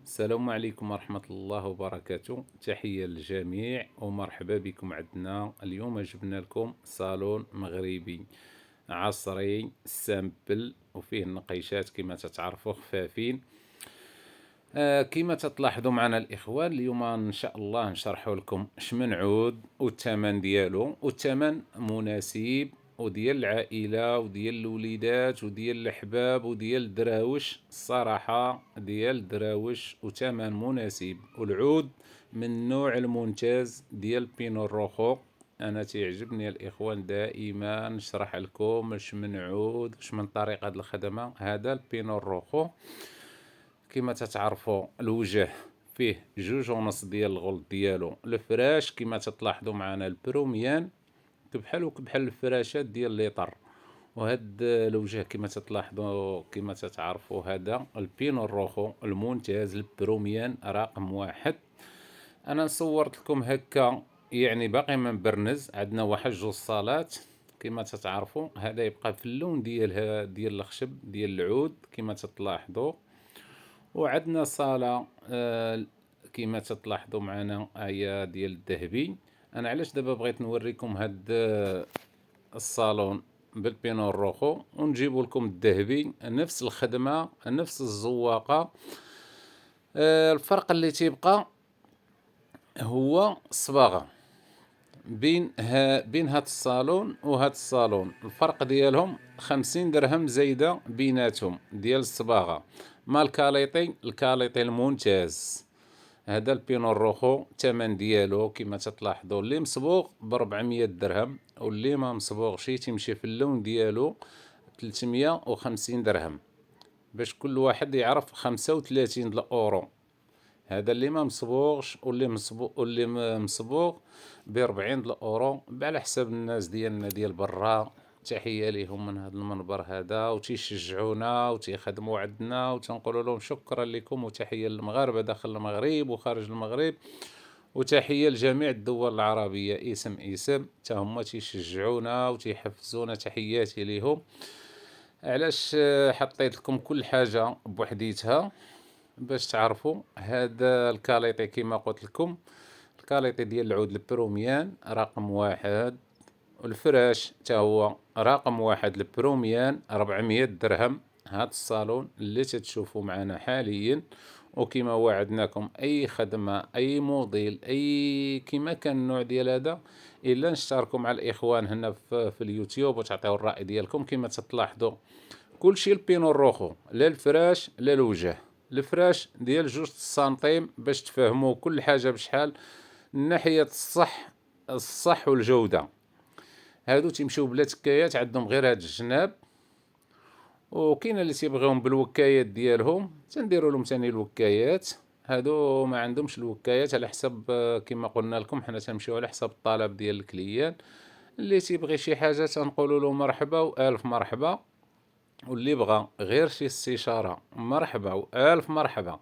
السلام عليكم ورحمة الله وبركاته. تحية للجميع ومرحبا بكم. عندنا اليوم جبنا لكم صالون مغربي عصري سامبل وفيه النقيشات كما تتعرفوا خفافين. كما تلاحظوا معنا الإخوان، اليوم إن شاء الله نشرح لكم شمن عود والثمن ديالو، والثمن مناسب وديال العائلة وديال الوليدات وديال الأحباب وديال الدراوش. الصراحة ديال الدراوش وثمن مناسب، والعود من النوع الممتاز ديال بينو الروخو. انا تعجبني الاخوان دائما نشرح لكم واش من عود واش من طريقه الخدمه. هذا البينو الروخو كما تتعرفوا الوجه فيه 2.5 ديال الغلط ديالو. الفراش كما تلاحظوا معنا البروميان كبحال الفراشات ديال ليطر. وهاد الوجه كما تلاحظوا كما تتعرفوا هذا البينو الروخو الممتاز البروميان رقم واحد. انا صورت لكم هكا، يعني باقي ما مبرنز. عندنا واحد 2 صالات كما تتعرفوا. هذا يبقى في اللون ديال الخشب ديال العود كما تلاحظوا. وعندنا صالة كما تلاحظوا معنا هي ديال الذهبي. انا علاش دابا بغيت نوريكم هاد الصالون بالبينو الروخو ونجيبوا لكم الذهبي، نفس الخدمة نفس الزواقة. الفرق اللي تيبقى هو الصباغة بين هاد الصالون وهاد الصالون. الفرق ديالهم 50 درهم زايدة بيناتهم ديال الصباغة. ما الكاليطي الممتاز. هذا البينو الروخو الثمن ديالو كما تلاحظوا اللي مصبوغ ب400 درهم، واللي ما مصبوغش تيمشي في اللون ديالو 350 درهم، باش كل واحد يعرف 35 الاورو. هذا اللي ما مصبوغش، واللي مصبوغ ب40 الاورو على حساب الناس ديالنا ديال برا. تحية ليهم من هذا المنبر هذا، وتيشجعونا وتيخدموا عندنا وتنقولوا لهم شكرا لكم. وتحية للمغاربة داخل المغرب وخارج المغرب، وتحية لجميع الدول العربية اسم تا هما تيشجعونا وتيحفزونا. تحياتي ليهم. علاش حطيت لكم كل حاجة بوحديتها باش تعرفوا. هذا الكاليتي كما قلت لكم، الكاليتي ديال العود البروميان رقم واحد، والفراش تا هو رقم واحد البروميان 400 درهم. هاد الصالون اللي تتشوفوا معنا حاليا، وكما وعدناكم اي خدمة اي موديل اي كما كان النوع ديال هذا الا نشتركوا مع الاخوان هنا في اليوتيوب وتعطيو الرأي ديالكم. كما تلاحظوا كلشي البينو الروخو، لا الفراش لا الوجه. الفراش ديال 2 سنتيم باش تفهموا كل حاجة بشحال من ناحية الصح والجودة. هادو تيمشيو بلا تكايات، عندهم غير هاد الجناب. وكاين اللي تيبغيهم بالوكايات ديالهم تنديروا لهم ثاني الوكايات. هادو ما عندهمش الوكايات على حسب كما قلنا لكم حنا تنمشيو على حسب الطلب ديال الكليان. اللي تيبغي شي حاجة تنقولوا له مرحبا والف مرحبا، واللي بغى غير شي استشارة مرحبا والف مرحبا.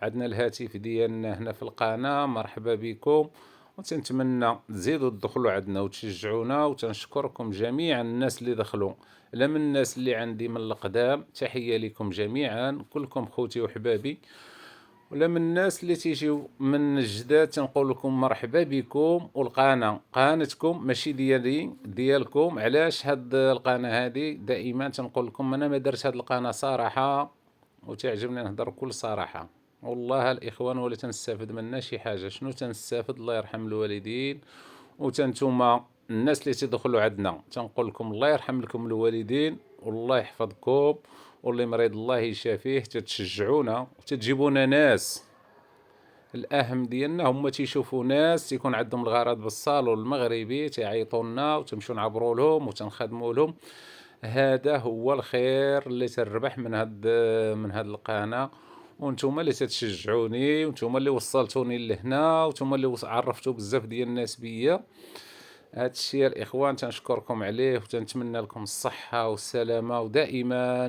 عندنا الهاتف ديالنا هنا في القناة. مرحبا بكم، وتنتمنى تزيدوا تدخلوا عندنا وتشجعونا. وتنشكركم جميعا الناس اللي دخلوا، لا من الناس اللي عندي من القدام. تحية لكم جميعا كلكم خوتي وحبابي، ولا من الناس اللي تيجيو من الجداد تنقول لكم مرحبا بكم. والقناة قناتكم ماشي ديالي ديالكم. علاش هاد القناة هادي دائما تنقول لكم انا ما درت هاد القناة صراحة، وتعجبني نهضر بكل صراحة والله الاخوان، ولا تنستافد منها شي حاجة. شنو تنستافد؟ الله يرحم الوالدين. وتنتوما الناس اللي تدخلوا عندنا تنقول لكم الله يرحم لكم الوالدين والله يحفظكم، واللي مريض الله يشافيه. تتشجعونا وتتجيبونا ناس. الاهم ديالنا هما تيشوفوا ناس تيكون عندهم الغرض بالصالون المغربي تيعيطوا لنا وتمشوا نعبروا لهم وتنخدموا لهم. هذا هو الخير اللي تربح من هاد القناة. وانتم اللي تتشجعوني، وانتم اللي وصلتوني لهنا، وانتم اللي عرفتوا بزاف ديال الناس بيا. هاد الشيء الاخوان تنشكركم عليه، وتنتمنى لكم الصحة والسلامة. ودائما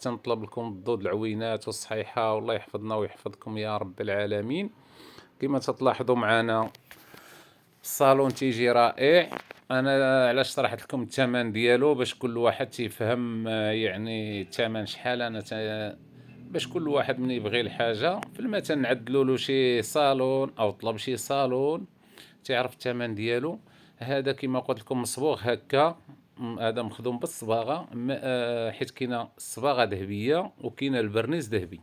تنطلب لكم الضود العوينات والصحيحة، والله يحفظنا ويحفظكم يا رب العالمين. كما تلاحظوا معنا الصالون تيجي رائع. انا علاش شرحت لكم الثمن ديالو باش كل واحد تيفهم يعني الثمن شحال. انا باش كل واحد من يبغي الحاجة في المثل نعدلوا له شي صالون أو طلب شي صالون تعرف الثمن ديالو. هذا كيما قلت لكم مصبوغ هكا، هذا مخدوم بالصباغة، حيت كاينة الصباغة ذهبية وكاينة البرنيز ذهبي.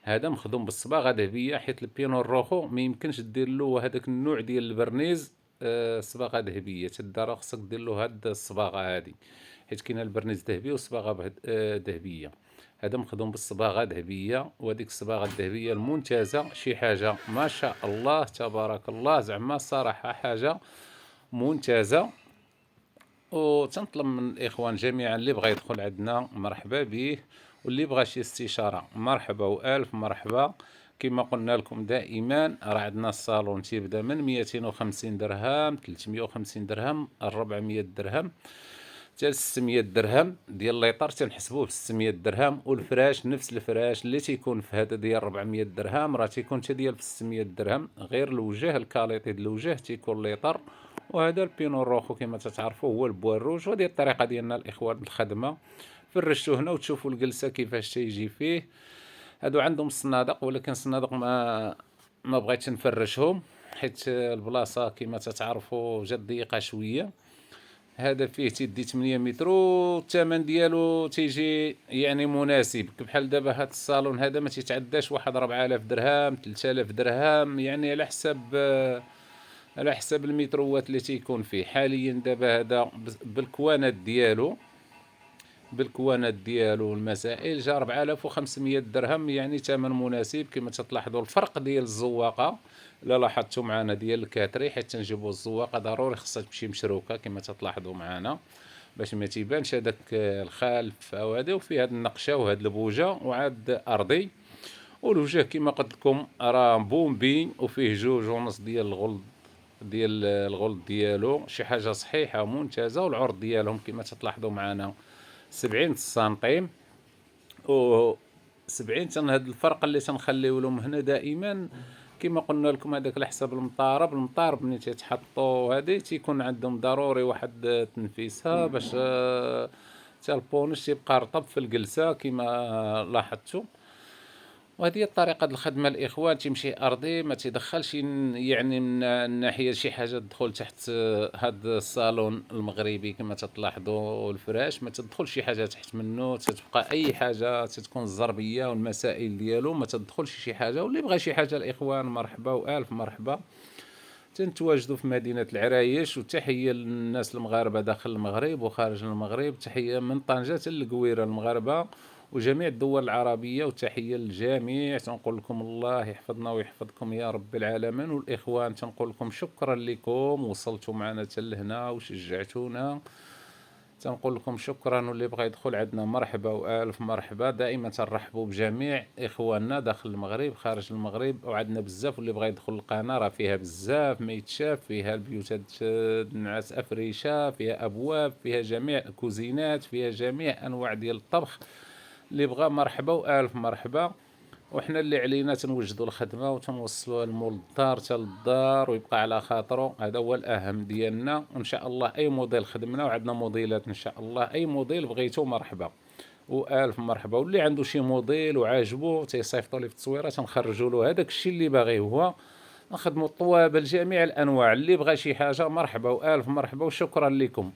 هذا مخدوم بالصباغة ذهبية، حيت البينو الروخو ما يمكنش دير له هذاك النوع ديال البرنيز صباغة ذهبية، تدار خصك دير له هاد الصباغة هادي، حيت كاينة البرنيز ذهبي وصباغة ذهبية. هذا مخدوم بالصباغة ذهبية، وهذيك الصباغة الذهبية الممتازة، شي حاجة ما شاء الله تبارك الله، زعما الصراحة حاجة ممتازة. وتنطلب من الإخوان جميعا اللي بغى يدخل عندنا مرحبا به، واللي بغى شي استشارة مرحبا وألف مرحبا. كما قلنا لكم دائما راه عندنا الصالون تيبدا من 250 درهم، 350 درهم، 400 درهم، حتى 600 درهم ديال الليطر تنحسبوه ب 600 درهم. والفراش نفس الفراش اللي تيكون في هذا ديال 400 درهم راه تيكون حتى ديال في 600 درهم، غير الوجه الكاليتي ديال الوجه تيكون ليطر. وهذا البينو روخو كما تتعرفوا هو البوان روج. وهذه الطريقه ديالنا الاخوان الخدمه. فرشتو هنا وتشوفوا الجلسه كيفاش تيجي فيه. هادو عندهم الصنادق، ولكن الصنادق ما بغيتش نفرشهم، حيت البلاصه كما تتعرفوا جات ضيقه شويه. هذا فيه تيدي 8 متر، والثمن ديالو تيجي يعني مناسب. بحال دابا هاد الصالون هذا ما تيتعداش واحد 4000 درهم 3000 درهم، يعني على حسب المتروات اللي تيكون فيه حاليا. دابا هذا بالكوانات ديالو المسائل جا 4500 درهم، يعني ثمن مناسب. كما تلاحظوا الفرق ديال الزواقه، الا لاحظتوا معنا ديال الكاتري، حيت تنجيبوا الزواقه ضروري خصها تمشي مشروكه كما تلاحظوا معنا، باش ما تيبانش هذاك الخلف او هذا. وفي هاد النقشه وهاد البوجه وعاد ارضي. والوجه كما قلت لكم راه بومبي، وفيه 2.5 ديال الغلط ديالو، شي حاجه صحيحه ممتازه. والعرض ديالهم كما تلاحظوا معنا 70 سنتيم و 70 تن. هاد الفرق اللي تنخليو لهم هنا دائما كما قلنا لكم، هذاك على حساب المطارب ملي تيتحطوا هادي تيكون عندهم ضروري واحد التنفيسه باش حتى البونش تيبقى رطب في الجلسه كما لاحظتوا. وهذه هي الطريقة د الخدمة الإخوان، تيمشي أرضي ما تيدخلش يعني من الناحية شي حاجة تدخل تحت هاد الصالون المغربي كما تلاحظوا. الفراش ما تدخلش شي حاجة تحت منه، تتبقى أي حاجة تتكون الزربية والمسائل ديالو ما تدخلش شي حاجة. واللي بغى شي حاجة الإخوان مرحبا وألف مرحبا. تنتواجدوا في مدينة العرايش. وتحية للناس المغاربة داخل المغرب وخارج المغرب، تحية من طنجة للقويرة المغاربة وجميع الدول العربية، وتحية للجميع. تنقول لكم الله يحفظنا ويحفظكم يا رب العالمين. والإخوان تنقول لكم شكرا لكم، وصلتوا معنا حتى لهنا وشجعتونا، تنقول لكم شكرا. واللي بغى يدخل عندنا مرحبا وألف مرحبا. دائما تنرحبوا بجميع إخواننا داخل المغرب خارج المغرب، وعندنا بزاف. واللي بغى يدخل القناة راه فيها بزاف ما يتشاف، فيها البيوت النعاس أفريشة، فيها أبواب، فيها جميع الكوزينات، فيها جميع أنواع ديال الطبخ. اللي بغى مرحبا وألف مرحبا. وحنا اللي علينا تنوجدوا الخدمه وتنوصلوها المول الدار حتى للدار ويبقى على خاطره. هذا هو الاهم ديالنا. وان شاء الله اي موديل خدمنا وعندنا موديلات ان شاء الله، اي موديل بغيتو مرحبا والف مرحبا. واللي عنده شي موديل وعاجبو تيصيفطوا لي في التصويره تنخرجوا له هذاك الشيء اللي باغي هو. نخدموا الطوابل جميع الانواع. اللي بغى شي حاجه مرحبا والف مرحبا وشكرا لكم.